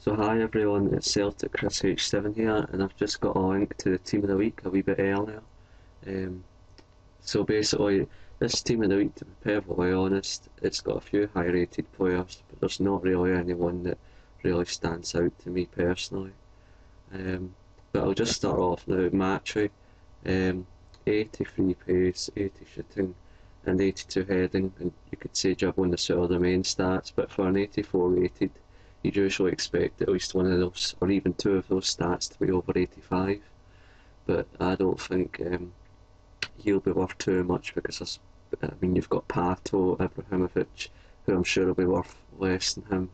So hi everyone, it's Celtic Chris H7 here, and I've just got a link to the team of the week a wee bit earlier. Um, so basically, this team of the week, to be perfectly honest, it's got a few high rated players, but there's not really anyone that really stands out to me personally. But I'll just start off now. Matchy, 83 pace, 80 shooting, and 82 heading, and you could say dribbling the sort of the main stats, but for an 84 rated, you'd usually expect at least one of those, or even two of those stats to be over 85. But I don't think he'll be worth too much because you've got Pato, Ibrahimovic, who I'm sure will be worth less than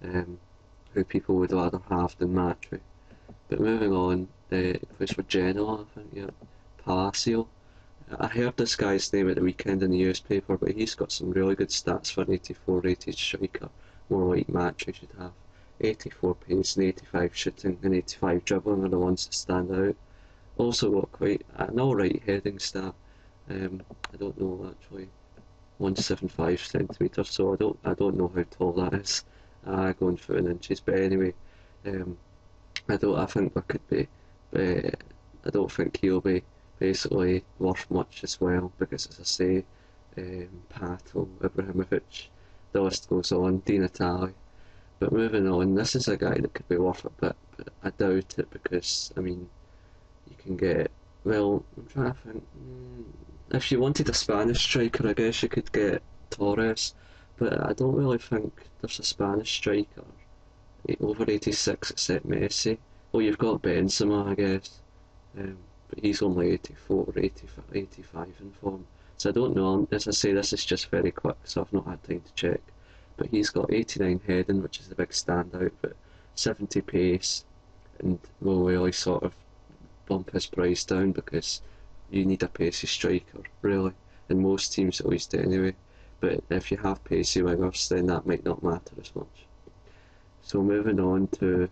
him, who people would rather have than Matry. But moving on, plays for Genoa, I think, yeah, Palacio. I heard this guy's name at the weekend in the newspaper, but he's got some really good stats for an 84 rated striker, more like Match should have. 84 pace and 85 shooting and 85 dribbling are the ones that stand out. Also got quite an alright heading stat. I don't know actually, 175 centimetres, so I don't know how tall that is. Going for in inches, but anyway, I think there could be, I don't think he'll be basically worth much as well, because as I say, Pato, Ibrahimovic, the list goes on, Di Natale. But moving on, this is a guy that could be worth a bit, but I doubt it because, I mean, you can get, well, I'm trying to think, if you wanted a Spanish striker, I guess you could get Torres, but I don't really think there's a Spanish striker over 86 except Messi. Well, you've got Benzema, I guess, but he's only 84, 85 in form. So I don't know, as I say, this is just very quick, so I've not had time to check. But he's got 89 heading, which is the big standout, but 70 pace, and will really sort of bump his price down because you need a pacey striker, really, in most teams at least anyway. But if you have pacey wingers, then that might not matter as much. So moving on to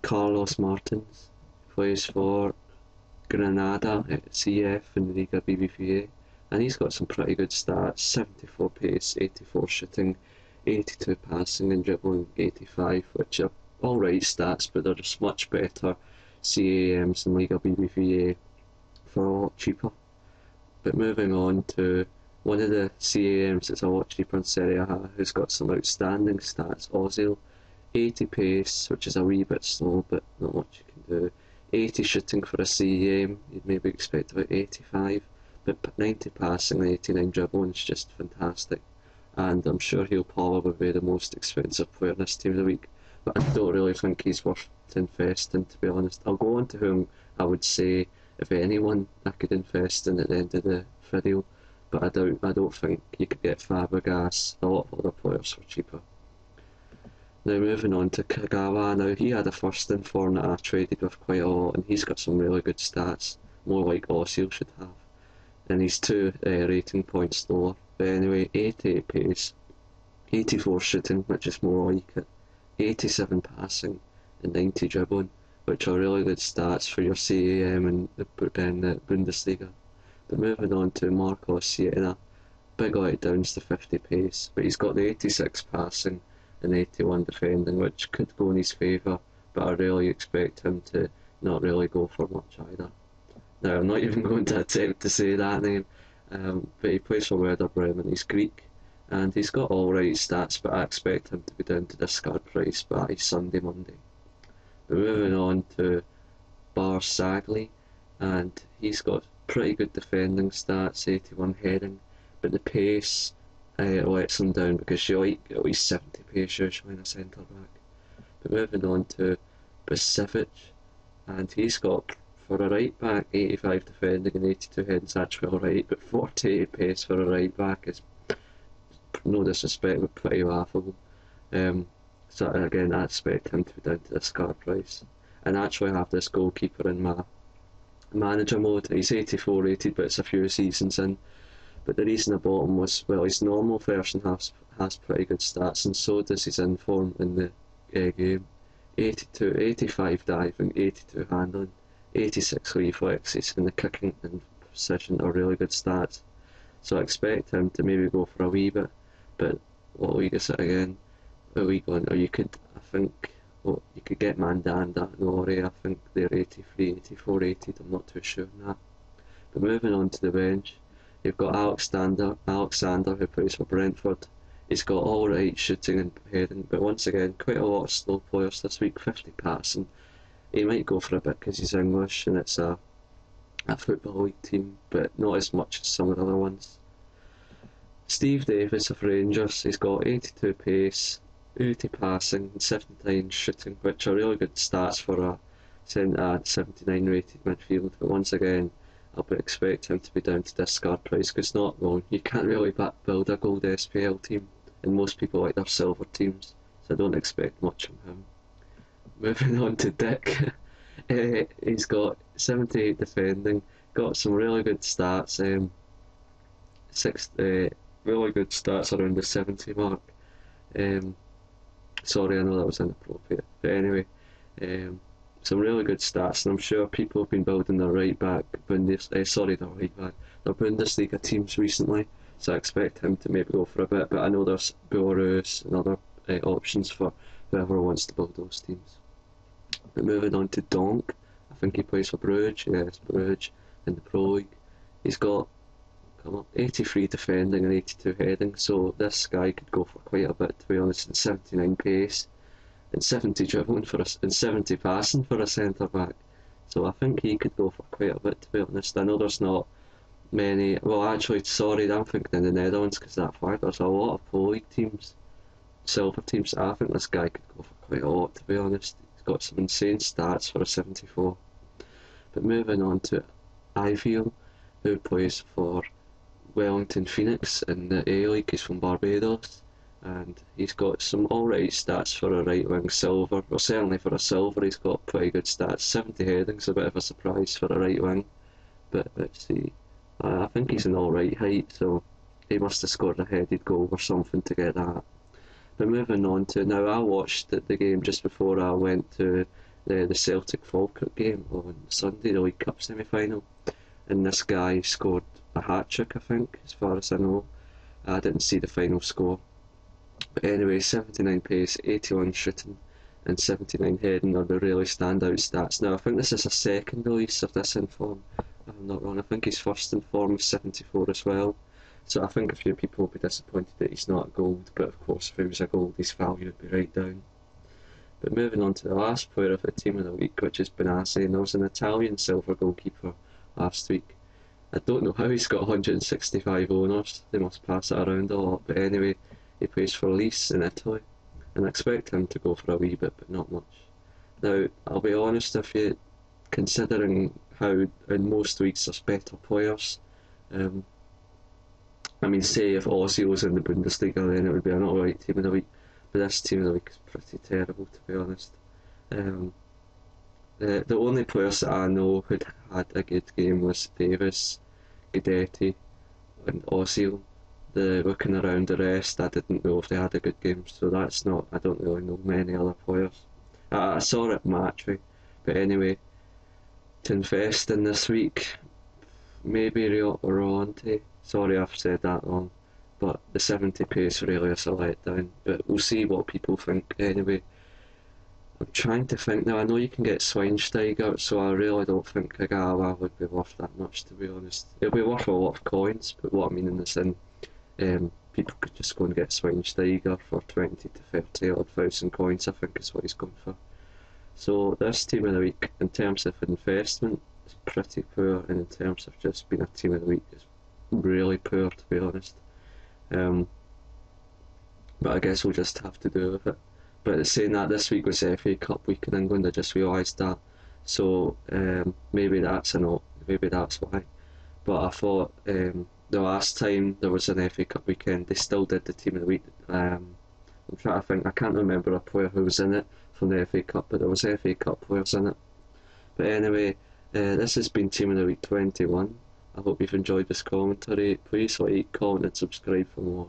Carlos Martins, plays for Granada at CF in Liga BBVA, and he's got some pretty good stats: 74 pace, 84 shooting, 82 passing and dribbling 85, which are alright stats, but they're just much better CAMs in Liga BBVA for a lot cheaper. But moving on to one of the CAMs that's a lot cheaper in Serie A, who's got some outstanding stats: Ozil, 80 pace, which is a wee bit slow, but not much you can do. 80 shooting for a CAM, you'd maybe expect about 85, but 90 passing and 89 dribbling is just fantastic. And I'm sure he'll probably be the most expensive player in this team of the week, but I don't really think he's worth to invest in, to be honest. I'll go on to whom I would say, if anyone, I could invest in at the end of the video, but I don't think you could get Fabregas, a lot of other players for cheaper. Now moving on to Kagawa. Now he had a first in form that I traded with quite a lot, and he's got some really good stats, more like Ozil should have, and he's two rating points lower. But anyway, 88 pace, 84 shooting, which is more like it, 87 passing, and 90 dribbling, which are really good stats for your CAM and the Bundesliga. But moving on to Marco Siena, big letdowns to 50 pace, but he's got the 86 passing and 81 defending, which could go in his favour, but I really expect him to not really go for much either. Now, I'm not even going to attempt to say that name, but he plays for Werder Bremen. He's Greek, and he's got alright stats, but I expect him to be down to discard price by Sunday, Monday. But moving on to Barsagli, and he's got pretty good defending stats, 81 heading, but the pace lets him down because you like at least 70 pace usually in a centre back. But moving on to Basivic, and he's got, for a right back, 85 defending and 82 heading's actually alright, but 48 pace for a right back is, no disrespect, but pretty laughable. So again, I expect him to be down to discard price. And actually I have this goalkeeper in my manager mode. He's 84 rated, but it's a few seasons in. But the reason I bought him was, well, his normal version has pretty good stats, and so does his inform in the game. 85 diving, 82 handling, 86 reflexes, and the kicking and precision are really good stats. So I expect him to maybe go for a wee bit, but what league is it again? A league one, or you could, I think, Well, you could get Mandanda and Ori, I think they're 83, 84 rated, I'm not too sure on that. But moving on to the bench, you've got Alexander who plays for Brentford. He's got alright shooting and heading, but once again, quite a lot of slow players this week, 50 passing. He might go for a bit because he's English and it's a Football League team, but not as much as some of the other ones. Steve Davis of Rangers, he's got 82 pace, 80 passing and 79 shooting, which are really good stats for a 79 rated midfield, but once again, I would expect him to be down to discard price because you can't really build a gold SPL team, and most people like their silver teams, so I don't expect much from him. Moving on to Dick, he's got 78 defending, got some really good stats, really good stats around the 70 mark. Sorry, I know that was inappropriate, but anyway, some really good stats, and I'm sure people have been building their their Bundesliga teams recently, so I expect him to maybe go for a bit, but I know there's Belarus and other options for whoever wants to build those teams. But moving on to Donk, I think he plays for Bruges, yes, Bruges in the Pro League. He's got 83 defending and 82 heading, so this guy could go for quite a bit, to be honest, and 79 pace and 70 dribbling and 70 passing for a centre back. So I think he could go for quite a bit, to be honest. I know there's not many. Well, actually, sorry, I'm thinking in the Netherlands because that fact there's a lot of Pro League teams, silver teams. I think this guy could go for quite a lot, to be honest. He's got some insane stats for a 74. But moving on to Iviel, who plays for Wellington Phoenix in the A-League. He's from Barbados, and he's got some alright stats for a right wing silver, or certainly for a silver he's got pretty good stats. 70 heading's a bit of a surprise for a right wing, but let's see, I think he's an alright height, so he must have scored a headed goal or something to get that. But moving on to, now I watched the game just before I went to the Celtic Falkirk game on Sunday, the League Cup semi-final, and this guy scored a hat-trick, I think, as far as I know. I didn't see the final score. But anyway, 79 pace, 81 shooting and 79 heading are the really standout stats. Now I think this is a second release of this in form, if I'm not wrong. I think his first in form is 74 as well. So I think a few people will be disappointed that he's not a gold, but of course if he was a gold his value would be right down. But moving on to the last player of the team of the week, which is Benassi, and there was an Italian silver goalkeeper last week. I don't know how he's got 165 owners, they must pass it around a lot, but anyway, he plays for Lecce in Italy, and I expect him to go for a wee bit, but not much. Now, I'll be honest with you, considering how in most weeks there's better players, I mean, say if Ozil was in the Bundesliga, then it would be an alright team of the week, but this team of the week is pretty terrible, to be honest. The only players that I know who'd had a good game was Davis, Guidetti and Ozil. Looking around the rest, I didn't know if they had a good game, so I don't really know many other players. I saw it matchway, but anyway, to invest in this week, maybe llorente. Sorry I've said that wrong, but the 70 pace really is a letdown, but we'll see what people think anyway. I'm trying to think now. I know you can get Schweinsteiger, so I really don't think Kagawa would be worth that much, to be honest. It'll be worth a lot of coins, but what I mean in this people could just go and get Schweinsteiger for 20 to 30 odd thousand coins, I think is what he's going for. So this team of the week, in terms of investment, is pretty poor, and in terms of just being a team of the week, is really poor, to be honest. But I guess we'll just have to do with it. But saying that, this week was FA Cup week in England, I just realised that. So maybe that's maybe that's why. But I thought the last time there was an FA Cup weekend, they still did the team of the week. I'm trying to think, I can't remember a player who was in it from the FA Cup, but there was FA Cup players in it. But anyway, this has been Team of the Week 21. I hope you've enjoyed this commentary. Please like, comment and subscribe for more.